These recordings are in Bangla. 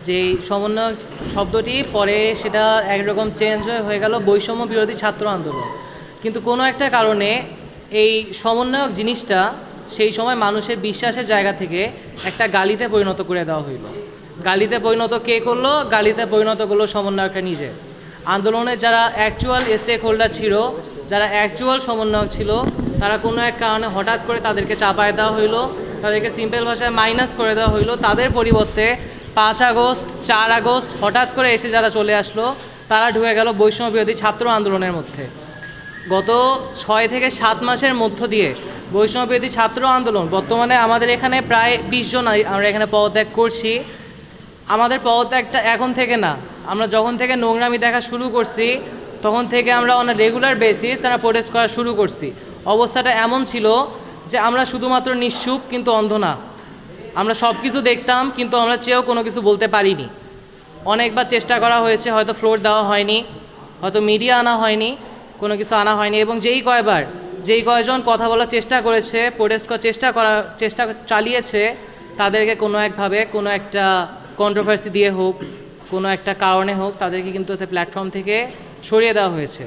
যে সমন্বয়ক শব্দটি পরে সেটা একরকম চেঞ্জ হয়ে গেল বৈষম্য বিরোধী ছাত্র আন্দোলন। কিন্তু কোনো একটা কারণে এই সমন্বয়ক জিনিসটা সেই সময় মানুষের বিশ্বাসের জায়গা থেকে একটা গালিতে পরিণত করে দেওয়া হইল। গালিতে পরিণত কে করলো? গালিতে পরিণত করলো সমন্বয়কটা নিজে। আন্দোলনের যারা অ্যাকচুয়াল স্টেক হোল্ডার ছিল, যারা অ্যাকচুয়াল সমন্বয়ক ছিল, তারা কোনো এক কারণে হঠাৎ করে তাদেরকে চাপায় দেওয়া হইলো, তাদেরকে সিম্পল ভাষায় মাইনাস করে দেওয়া হইলো। তাদের পরিবর্তে 5 আগস্ট 4 আগস্ট হঠাৎ করে এসে যারা চলে আসলো, তারা ঢুকে গেল বৈষম্য বিরোধী ছাত্র আন্দোলনের মধ্যে। গত 6 থেকে 7 মাসের মধ্য দিয়ে বৈষম্য বিরোধী ছাত্র আন্দোলন, বর্তমানে আমাদের এখানে প্রায় 20 জন আমরা এখানে পদত্যাগ করছি। আমাদের পদত্যাগটা এখন থেকে না, আমরা যখন থেকে নোংরামি দেখা শুরু করছি তখন থেকে আমরা অন রেগুলার বেসিস আমরা প্রোটেস্ট করা শুরু করছি। অবস্থাটা এমন ছিল যে আমরা শুধুমাত্র নিশ্চুপ কিন্তু অন্ধ না। আমরা সব কিছু দেখতাম কিন্তু আমরা চেয়েও কোনো কিছু বলতে পারিনি। অনেকবার চেষ্টা করা হয়েছে, হয়তো ফ্লোর দেওয়া হয়নি, হয়তো মিডিয়া আনা হয়নি, কোনো কিছু আনা হয়নি। এবং যেই কয়জন কথা বলার চেষ্টা করেছে, প্রোটেস্ট করার চেষ্টা চালিয়েছে, তাদেরকে কোনো একভাবে কোনো একটা কন্ট্রোভার্সি দিয়ে হোক, কোনো একটা কারণে হোক, তাদেরকে কিন্তু প্ল্যাটফর্ম থেকে সরিয়ে দেওয়া হয়েছে।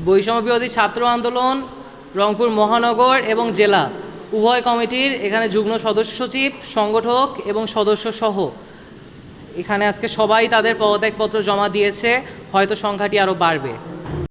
বৈষম্য বিরোধী ছাত্র আন্দোলন রংপুর মহানগর এবং জেলা উভয় কমিটির এখানে যুগ্ম সদস্য সচিব, সংগঠক এবং সদস্য সহ এখানে আজকে সবাই তাদের পদত্যাগপত্র জমা দিয়েছে। হয়তো সংখ্যাটি আরও বাড়বে।